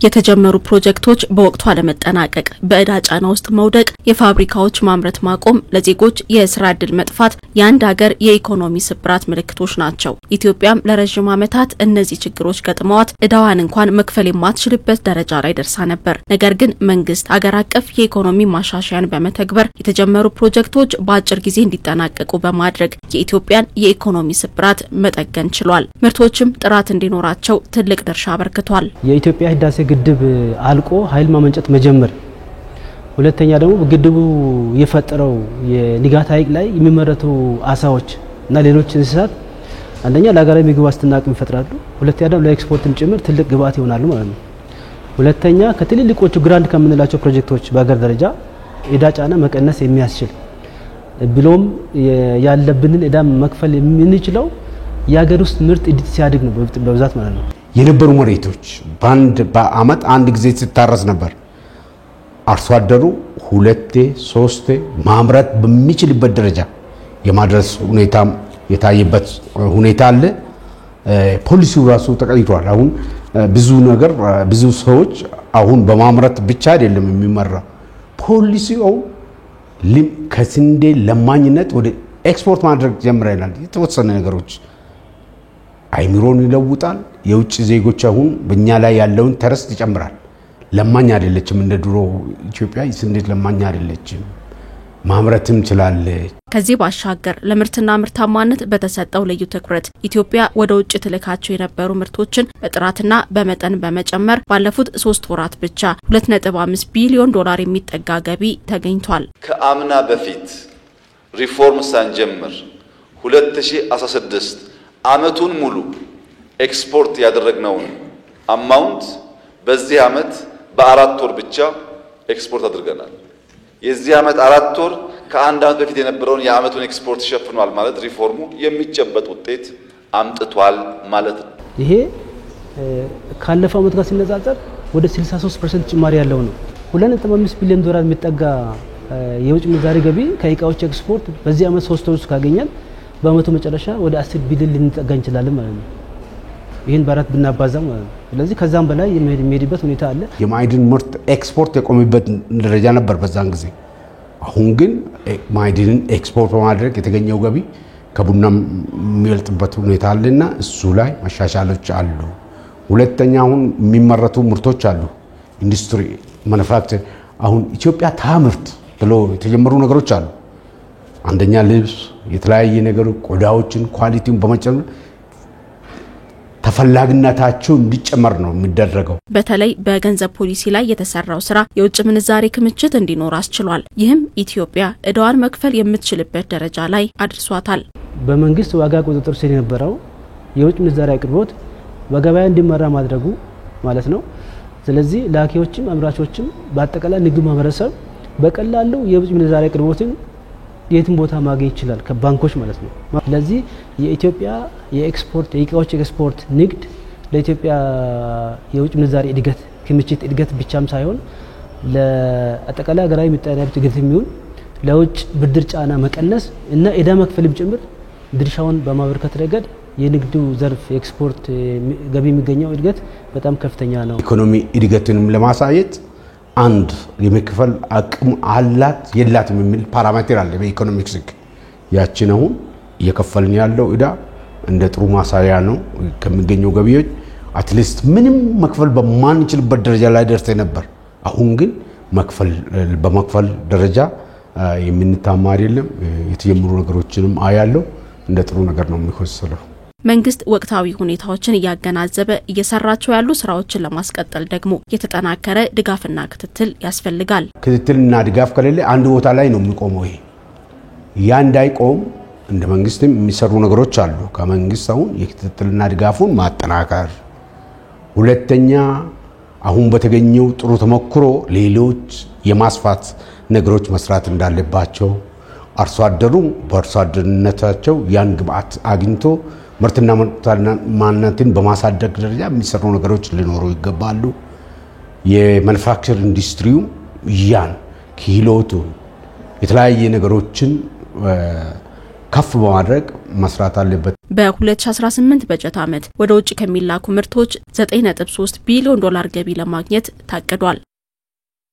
የተጀመሩ ፕሮጀክቶች በወቅቱ አለመጠናቀቅ፣ በእዳ ጫና ውስጥ መውደቅ፣ የፋብሪካዎች ማምረት ማቆም፣ ለዜጎች የስራ ዕድል መጥፋት የአንድ ሀገር የኢኮኖሚ ስብራት ምልክቶች ናቸው። ኢትዮጵያም ለረጅም ዓመታት እነዚህ ችግሮች ገጥመዋት እዳዋን እንኳን መክፈል የማትችልበት ደረጃ ላይ ደርሳ ነበር። ነገር ግን መንግስት ሀገር አቀፍ የኢኮኖሚ ማሻሻያን በመተግበር የተጀመሩ ፕሮጀክቶች በአጭር ጊዜ እንዲጠናቀቁ በማድረግ የኢትዮጵያን የኢኮኖሚ ስብራት መጠገን ችሏል። ምርቶችም ጥራት እንዲኖራቸው ትልቅ ድርሻ አበርክቷል። የኢትዮጵያ ህዳሴ ግድብ አልቆ ኃይል ማመንጨት መጀመር፣ ሁለተኛ ደግሞ ግድቡ የፈጠረው የንጋት ሐይቅ ላይ የሚመረቱ አሳዎች እና ሌሎች እንስሳት አንደኛ ለሀገራዊ ምግብ ዋስትና አቅም ይፈጥራሉ፣ ሁለተኛ ደግሞ ለኤክስፖርትም ጭምር ትልቅ ግብዓት ይሆናሉ ማለት ነው። ሁለተኛ ከትልልቆቹ ግራንድ ከምንላቸው ፕሮጀክቶች በሀገር ደረጃ ዕዳ ጫና መቀነስ የሚያስችል ብሎም ያለብንን ዕዳ መክፈል የምንችለው የሀገር ውስጥ ምርት እድት ሲያድግ ነው በብዛት ማለት ነው። የነበሩ መሬቶች በአመት አንድ ጊዜ ሲታረስ ነበር። አርሶ አደሩ ሁለቴ ሶስቴ ማምረት በሚችልበት ደረጃ የማድረስ ሁኔታ የታየበት ሁኔታ አለ። ፖሊሲው ራሱ ተቀይሯል። አሁን ብዙ ሰዎች አሁን በማምረት ብቻ አይደለም የሚመራ ፖሊሲው ከስንዴ ለማኝነት ወደ ኤክስፖርት ማድረግ ጀምረናል። የተወሰነ ነገሮች አይምሮን ይለውጣል። የውጭ ዜጎች አሁን በእኛ ላይ ያለውን ተረስት ይጨምራል። ለማኝ አይደለችም እንደ ድሮ ኢትዮጵያ ስንዴ ለማኝ አይደለችም፣ ማምረትም ትችላለች። ከዚህ ባሻገር ለምርትና ምርታማነት በተሰጠው ልዩ ትኩረት ኢትዮጵያ ወደ ውጭ ትልካቸው የነበሩ ምርቶችን በጥራትና በመጠን በመጨመር ባለፉት 3 ወራት ብቻ 2.5 ቢሊዮን ዶላር የሚጠጋ ገቢ ተገኝቷል። ከአምና በፊት ሪፎርም ሳንጀምር 2016 አመቱን ሙሉ ኤክስፖርት ያደረግነውን አማውንት በዚህ አመት በ4 ወር ብቻ ኤክስፖርት አድርገናል። የዚህ አመት 4 ወር ከአንድ አመት በፊት የነበረውን የአመቱን ኤክስፖርት ሸፍኗል ማለት ሪፎርሙ የሚጨበጥ ውጤት አምጥቷል ማለት ነው። ይሄ ካለፈው አመት ጋር ሲነጻጸር ወደ 63% ጭማሪ ያለው ነው። 2.5 ቢሊዮን ዶላር የሚጠጋ የውጭ ምንዛሪ ገቢ ከእቃዎች ኤክስፖርት በዚህ አመት 3 ወር ካገኘን በአመቱ መጨረሻ ወደ 10 ቢሊዮን ልንጠጋ እንችላለን ማለት ነው። ይሄን በአራት ብናባዛው ማለት ነው። ስለዚህ ከዛም በላይ የሚሄድበት ሁኔታ አለ። የማዕድን ምርት ኤክስፖርት የቆመበት ደረጃ ነበር በዛን ጊዜ። አሁን ግን ማዕድንን ኤክስፖርት በማድረግ የተገኘው ገቢ ከቡና የሚበልጥበት ሁኔታ አለና እሱ ላይ መሻሻሎች አሉ። ሁለተኛ አሁን የሚመረቱ ምርቶች አሉ። ኢንዱስትሪ ማኑፋክቸር አሁን ኢትዮጵያ ታምርት ብሎ የተጀመሩ ነገሮች አሉ። አንደኛ ልብስ፣ የተለያየ ነገር ቆዳዎችን ኳሊቲውን በመጨመር ተፈላጊነታቸው እንዲጨመር ነው የሚደረገው። በተለይ በገንዘብ ፖሊሲ ላይ የተሰራው ስራ የውጭ ምንዛሬ ክምችት እንዲኖር አስችሏል። ይህም ኢትዮጵያ እዳዋን መክፈል የምትችልበት ደረጃ ላይ አድርሷታል። በመንግስት ዋጋ ቁጥጥር ስር የነበረው የውጭ ምንዛሬ አቅርቦት በገበያ እንዲመራ ማድረጉ ማለት ነው። ስለዚህ ላኪዎችም አምራቾችም በአጠቃላይ ንግድ ማህበረሰብ በቀላሉ የውጭ ምንዛሬ አቅርቦትን የትም ቦታ ማግኘት ይችላል ከባንኮች ማለት ነው። ስለዚህ የኢትዮጵያ የኤክስፖርት የእቃዎች ኤክስፖርት ንግድ ለኢትዮጵያ የውጭ ምንዛሬ እድገት ክምችት እድገት ብቻም ሳይሆን ለአጠቃላይ ሀገራዊ ምጣኔ ሀብት እድገት የሚሆን ለውጭ ብድር ጫና መቀነስ እና ዕዳ መክፈልም ጭምር ድርሻውን በማበርከት ረገድ የንግዱ ዘርፍ ኤክስፖርት ገቢ የሚገኘው እድገት በጣም ከፍተኛ ነው። ኢኮኖሚ እድገትንም ለማሳየት አንድ የመክፈል አቅም አላት የላትም የሚል ፓራሜትር አለ በኢኮኖሚክስ ህግ። ያችን አሁን እየከፈልን ያለው ዕዳ እንደ ጥሩ ማሳያ ነው። ከሚገኘው ገቢዎች አትሊስት ምንም መክፈል በማንችልበት ደረጃ ላይ ደርሰን ነበር። አሁን ግን በመክፈል ደረጃ የምንታማ አይደለም። የተጀመሩ ነገሮችንም አያለው እንደ ጥሩ ነገር ነው የሚወሰደው። መንግስት ወቅታዊ ሁኔታዎችን እያገናዘበ እየሰራቸው ያሉ ስራዎችን ለማስቀጠል ደግሞ የተጠናከረ ድጋፍና ክትትል ያስፈልጋል። ክትትልና ድጋፍ ከሌለ አንድ ቦታ ላይ ነው የሚቆመው። ይሄ ያ እንዳይቆም እንደ መንግስትም የሚሰሩ ነገሮች አሉ። ከመንግስት አሁን የክትትልና ድጋፉን ማጠናከር፣ ሁለተኛ አሁን በተገኘው ጥሩ ተሞክሮ ሌሎች የማስፋት ነገሮች መስራት እንዳለባቸው፣ አርሶ አደሩ በአርሶ አደርነታቸው ያን ግብዓት አግኝቶ ምርትና ምርታማነትን በማሳደግ ደረጃ የሚሰሩ ነገሮች ሊኖሩ ይገባሉ። የማኑፋክቸር ኢንዱስትሪው ያን ክህሎቱ የተለያየ ነገሮችን ከፍ በማድረግ መስራት አለበት። በ2018 በጀት ዓመት ወደ ውጭ ከሚላኩ ምርቶች $9.3 ቢሊዮን ገቢ ለማግኘት ታቅዷል።